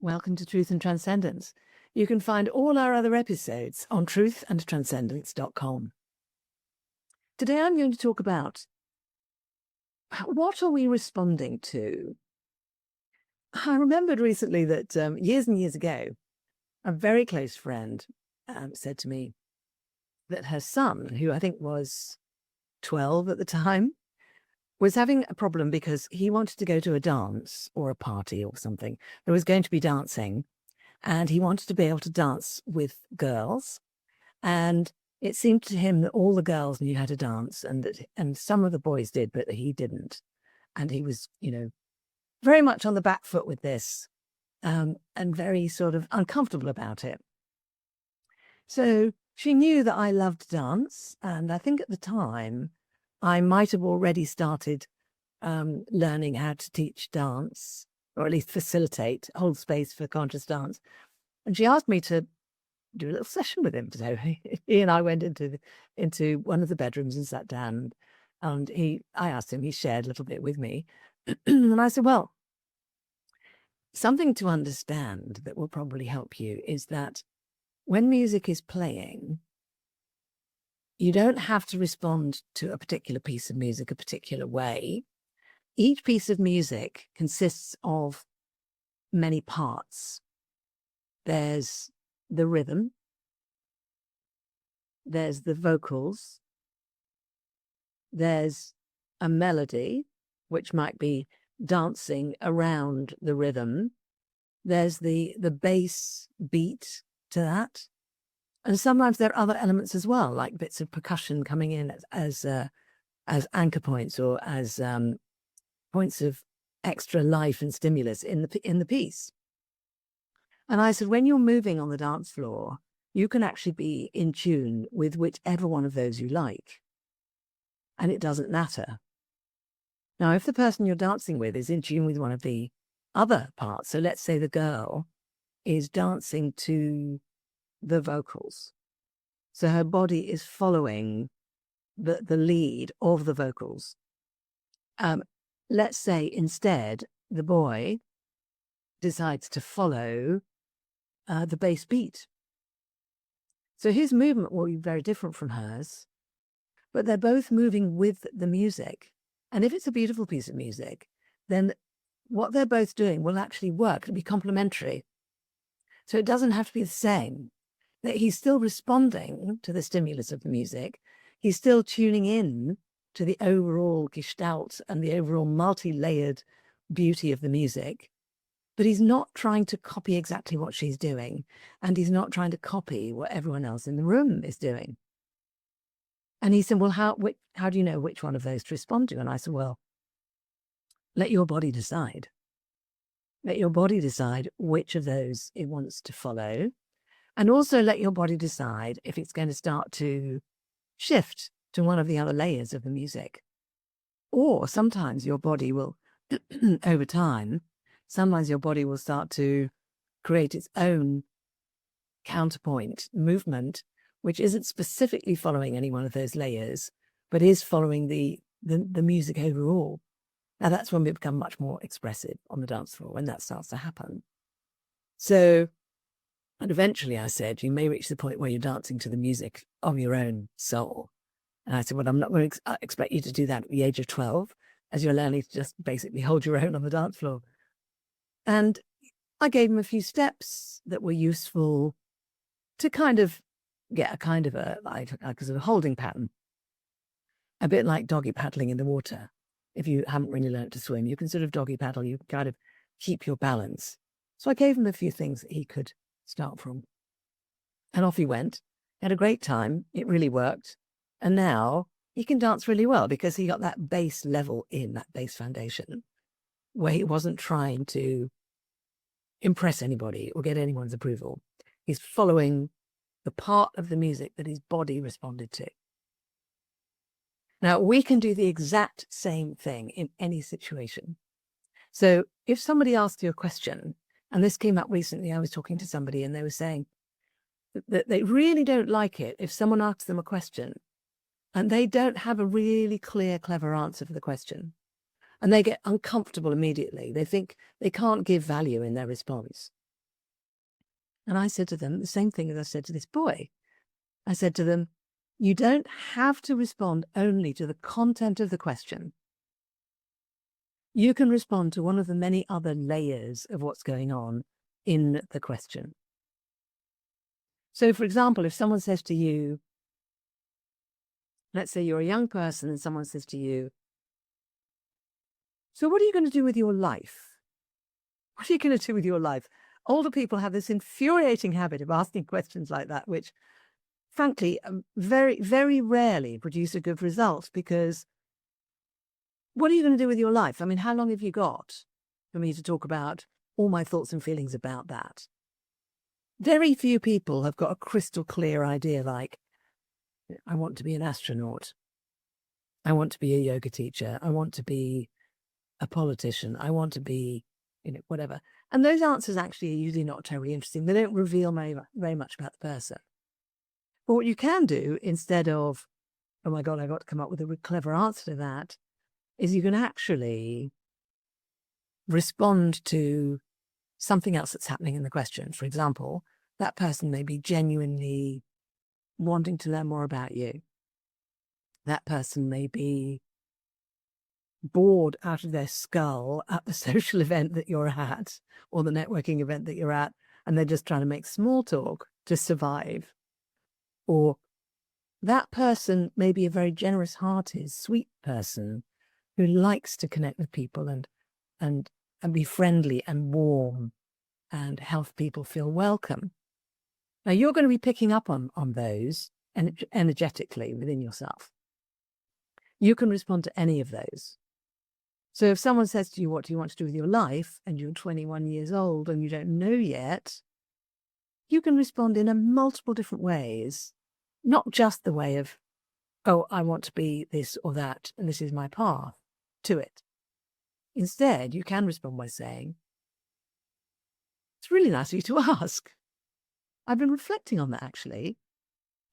Welcome to Truth and Transcendence. You can find all our other episodes on truthandtranscendence.com. Today I'm going to talk about what are we responding to? I remembered recently that years and years ago, a very close friend said to me that her son, who I think was 12 at the time, was having a problem because he wanted to go to a dance or a party or something. There was going to be dancing, and he wanted to be able to dance with girls. And it seemed to him that all the girls knew how to dance, and some of the boys did, but he didn't. And he was, very much on the back foot with this, and very sort of uncomfortable about it. So she knew that I loved dance, and I think at the time I might have already started learning how to teach dance, or at least facilitate, hold space for conscious dance. And she asked me to do a little session with him. So he and I went into one of the bedrooms and sat down, and I asked him, he shared a little bit with me. And I said, well, something to understand that will probably help you is that when music is playing, you don't have to respond to a particular piece of music a particular way. Each piece of music consists of many parts. There's the rhythm, there's the vocals, there's a melody, which might be dancing around the rhythm, there's the bass beat to that, and sometimes there are other elements as well, like bits of percussion coming in as anchor points, or as points of extra life and stimulus in the piece. And I said, when you're moving on the dance floor, you can actually be in tune with whichever one of those you like. And it doesn't matter. Now, if the person you're dancing with is in tune with one of the other parts, so let's say the girl is dancing to the vocals, so her body is following the lead of the vocals. Let's say instead the boy decides to follow the bass beat. So his movement will be very different from hers, but they're both moving with the music. And if it's a beautiful piece of music, then what they're both doing will actually work. It'll be complementary. So it doesn't have to be the same. That he's still responding to the stimulus of the music. He's still tuning in to the overall gestalt and the overall multi-layered beauty of the music. But he's not trying to copy exactly what she's doing, and he's not trying to copy what everyone else in the room is doing. And he said, well, how do you know which one of those to respond to? And I said, well, let your body decide. Let your body decide which of those it wants to follow. And also let your body decide if it's going to start to shift to one of the other layers of the music. Or sometimes your body will, over time, sometimes your body will start to create its own counterpoint movement, which isn't specifically following any one of those layers, but is following the music overall. Now, that's when we become much more expressive on the dance floor, when that starts to happen. So, and eventually I said, you may reach the point where you're dancing to the music of your own soul. And I said, well, I'm not going to expect you to do that at the age of 12, as you're learning to just basically hold your own on the dance floor. And I gave him a few steps that were useful to kind of get a kind of a sort of holding pattern, a bit like doggy paddling in the water. If you haven't really learned to swim, you can sort of doggy paddle, you kind of keep your balance. So I gave him a few things that he could start from. And off he went. He had a great time. It really worked. And now he can dance really well because he got that base level in, that base foundation, where he wasn't trying to impress anybody or get anyone's approval. He's following the part of the music that his body responded to. Now, we can do the exact same thing in any situation. So if somebody asks you a question, and this came up recently, I was talking to somebody and they were saying that they really don't like it if someone asks them a question and they don't have a really clear, clever answer for the question. And they get uncomfortable immediately. They think they can't give value in their response. And I said to them the same thing as I said to this boy. I said to them, you don't have to respond only to the content of the question. You can respond to one of the many other layers of what's going on in the question. So, for example, if someone says to you, let's say you're a young person and someone says to you, so what are you going to do with your life? What are you going to do with your life? Older people have this infuriating habit of asking questions like that, which frankly, very, very rarely produce a good result, because what are you going to do with your life? I mean, how long have you got for me to talk about all my thoughts and feelings about that? Very few people have got a crystal clear idea like, I want to be an astronaut. I want to be a yoga teacher. I want to be a politician. I want to be, whatever. And those answers actually are usually not terribly interesting. They don't reveal very much about the person. But what you can do, instead of, oh my God, I got to come up with a clever answer to that, is you can actually respond to something else that's happening in the question. For example, that person may be genuinely wanting to learn more about you. That person may be bored out of their skull at the social event that you're at, or the networking event that you're at, and they're just trying to make small talk to survive. Or that person may be a very generous-hearted, sweet person who likes to connect with people and be friendly and warm and help people feel welcome. Now, you're going to be picking up on those energetically within yourself. You can respond to any of those. So if someone says to you, what do you want to do with your life? And you're 21 years old and you don't know yet, you can respond in a multiple different ways, not just the way of, oh, I want to be this or that, and this is my path to it. Instead, you can respond by saying, it's really nice of you to ask. I've been reflecting on that, actually.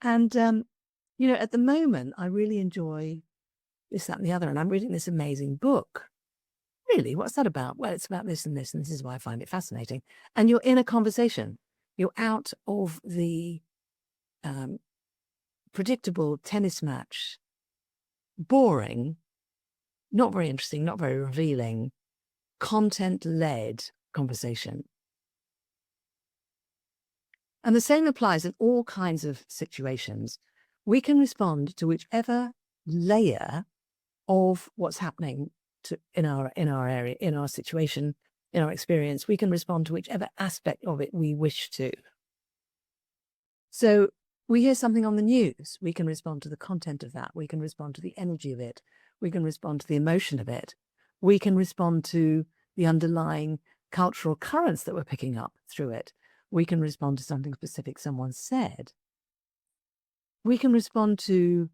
And, at the moment, I really enjoy this, that, and the other. And I'm reading this amazing book. Really? What's that about? Well, it's about this, and this is why I find it fascinating. And you're in a conversation. You're out of the predictable tennis match, boring, not very interesting, not very revealing, content-led conversation. And the same applies in all kinds of situations. We can respond to whichever layer of what's happening in our area, in our situation, in our experience. We can respond to whichever aspect of it we wish to. So we hear something on the news. We can respond to the content of that. We can respond to the energy of it. We can respond to the emotion of it. We can respond to the underlying cultural currents that we're picking up through it. We can respond to something specific someone said. We can respond to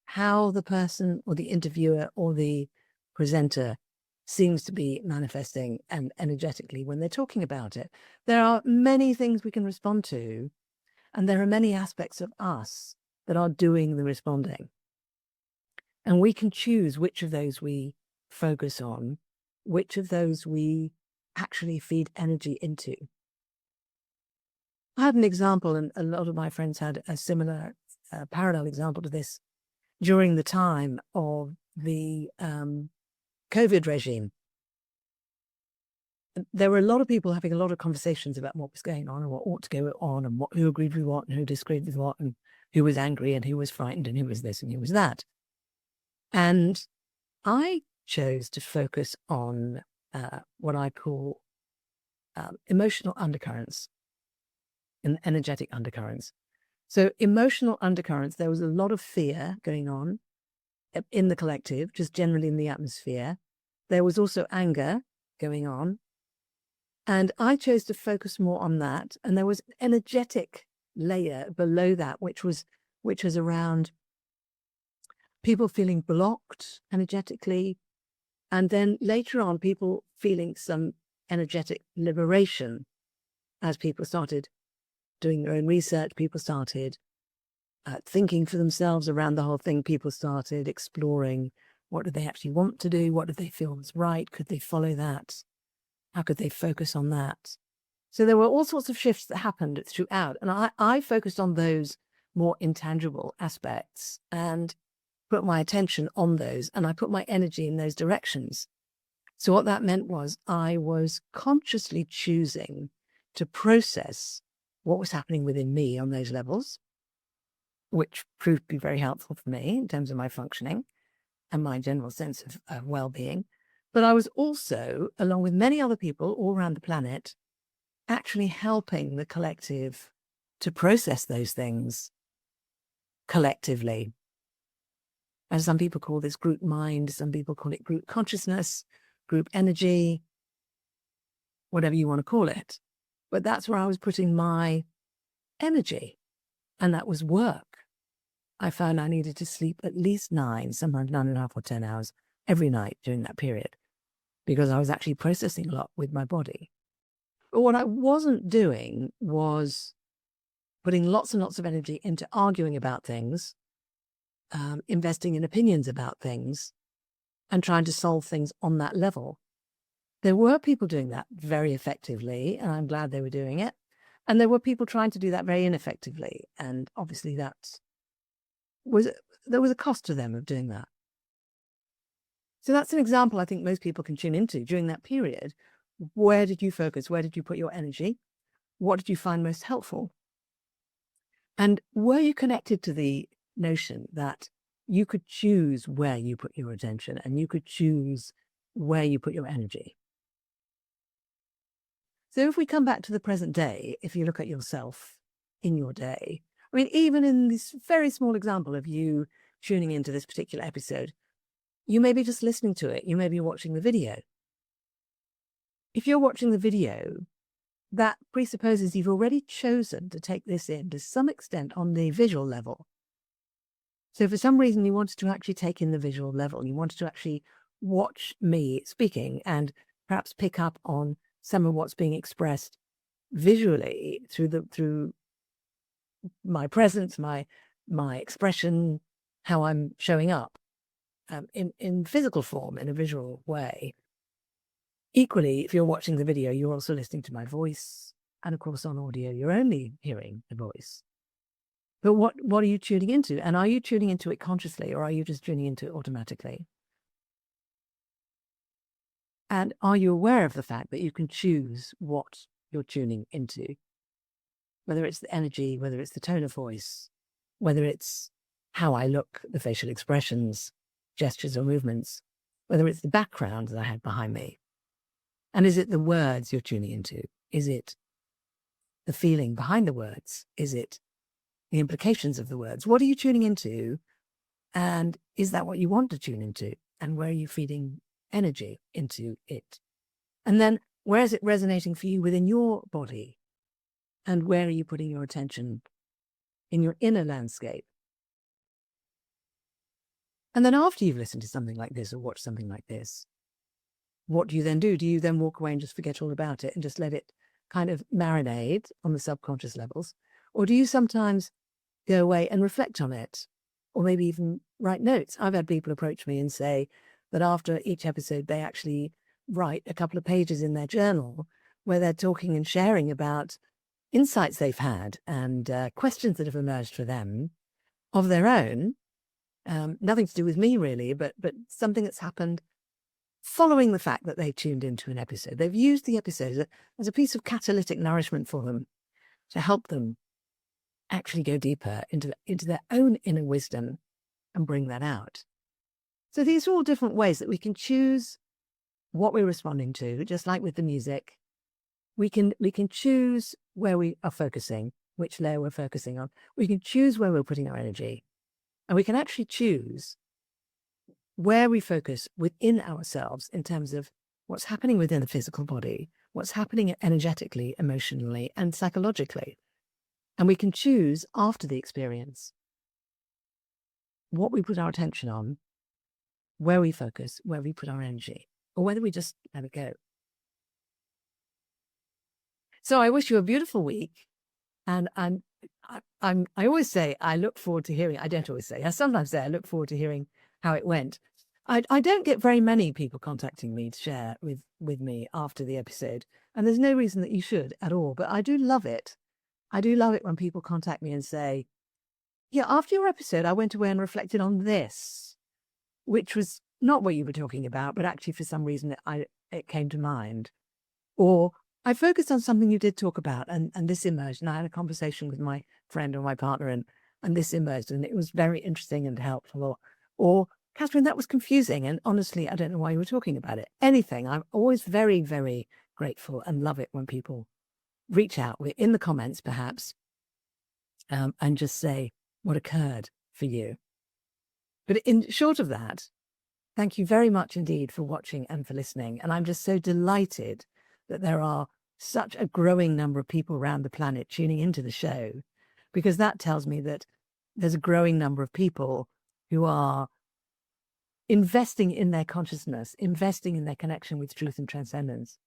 how the person or the interviewer or the presenter seems to be manifesting and energetically when they're talking about it. There are many things we can respond to, and there are many aspects of us that are doing the responding. And we can choose which of those we focus on, which of those we actually feed energy into. I had an example, and a lot of my friends had a similar parallel example to this during the time of the COVID regime. There were a lot of people having a lot of conversations about what was going on and what ought to go on and who agreed with what and who disagreed with what and who was angry and who was frightened and who was this and who was that. And I chose to focus on what I call emotional undercurrents and energetic undercurrents. So emotional undercurrents, there was a lot of fear going on in the collective, just generally in the atmosphere. There was also anger going on. And I chose to focus more on that. And there was an energetic layer below that, which was around people feeling blocked energetically. And then later on, people feeling some energetic liberation as people started doing their own research. People started thinking for themselves around the whole thing. People started exploring, what do they actually want to do? What do they feel was right? Could they follow that? How could they focus on that? So there were all sorts of shifts that happened throughout. And I focused on those more intangible aspects and put my attention on those, and I put my energy in those directions. So what that meant was I was consciously choosing to process what was happening within me on those levels, which proved to be very helpful for me in terms of my functioning and my general sense of well-being. But I was also, along with many other people all around the planet, actually helping the collective to process those things collectively. And some people call this group mind, some people call it group consciousness, group energy, whatever you want to call it. But that's where I was putting my energy, and that was work. I found I needed to sleep at least 9, sometimes 9.5 or 10 hours every night during that period, because I was actually processing a lot with my body. But what I wasn't doing was putting lots and lots of energy into arguing about things, investing in opinions about things, and trying to solve things on that level. There were people doing that very effectively, and I'm glad they were doing it. And there were people trying to do that very ineffectively. And obviously there was a cost to them of doing that. So that's an example I think most people can tune into during that period. Where did you focus? Where did you put your energy? What did you find most helpful? And were you connected to the notion that you could choose where you put your attention and you could choose where you put your energy? So if we come back to the present day, if you look at yourself in your day, I mean, even in this very small example of you tuning into this particular episode, you may be just listening to it. You may be watching the video. If you're watching the video, that presupposes you've already chosen to take this in to some extent on the visual level. So for some reason, you wanted to actually take in the visual level. You wanted to actually watch me speaking and perhaps pick up on some of what's being expressed visually through my presence, my expression, how I'm showing up in physical form, in a visual way. Equally, if you're watching the video, you're also listening to my voice. And of course, on audio, you're only hearing the voice. But what are you tuning into? And are you tuning into it consciously, or are you just tuning into it automatically? And are you aware of the fact that you can choose what you're tuning into? Whether it's the energy, whether it's the tone of voice, whether it's how I look, the facial expressions, gestures or movements, whether it's the background that I had behind me. And is it the words you're tuning into? Is it the feeling behind the words? Is it the implications of the words? What are you tuning into? And is that what you want to tune into? And where are you feeding energy into it? And then where is it resonating for you within your body? And where are you putting your attention in your inner landscape? And then after you've listened to something like this or watched something like this, what do you then do? Do you then walk away and just forget all about it and just let it kind of marinate on the subconscious levels? Or do you sometimes go away and reflect on it? Or maybe even write notes? I've had people approach me and say that after each episode, they actually write a couple of pages in their journal where they're talking and sharing about insights they've had and questions that have emerged for them of their own. Nothing to do with me, really, but something that's happened following the fact that they tuned into an episode. They've used the episode as a piece of catalytic nourishment for them to help them actually go deeper into their own inner wisdom and bring that out. So these are all different ways that we can choose what we're responding to, just like with the music. We can choose where we are focusing, which layer we're focusing on. We can choose where we're putting our energy. And we can actually choose where we focus within ourselves in terms of what's happening within the physical body, what's happening energetically, emotionally, and psychologically. And we can choose after the experience what we put our attention on, where we focus, where we put our energy, or whether we just let it go. So I wish you a beautiful week. And I always say I look forward to hearing. I don't always say. I sometimes say I look forward to hearing how it went. I don't get very many people contacting me to share with me after the episode, and there's no reason that you should at all, but I do love it. I do love it when people contact me and say, yeah, after your episode, I went away and reflected on this, which was not what you were talking about, but actually for some reason it came to mind. Or I focused on something you did talk about and this emerged, and I had a conversation with my friend or my partner and this emerged and it was very interesting and helpful. Or Catherine, that was confusing and honestly, I don't know why you were talking about it. Anything. I'm always very, very grateful and love it when people reach out in the comments perhaps and just say what occurred for you. But in short of that, thank you very much indeed for watching and for listening. And I'm just so delighted that there are such a growing number of people around the planet tuning into the show, because that tells me that there's a growing number of people who are investing in their consciousness, investing in their connection with truth and transcendence,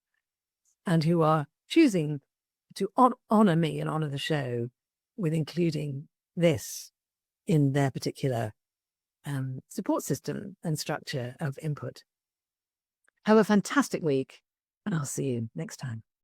and who are choosing to honor me and honor the show with including this in their particular support system and structure of input. Have a fantastic week, and I'll see you next time.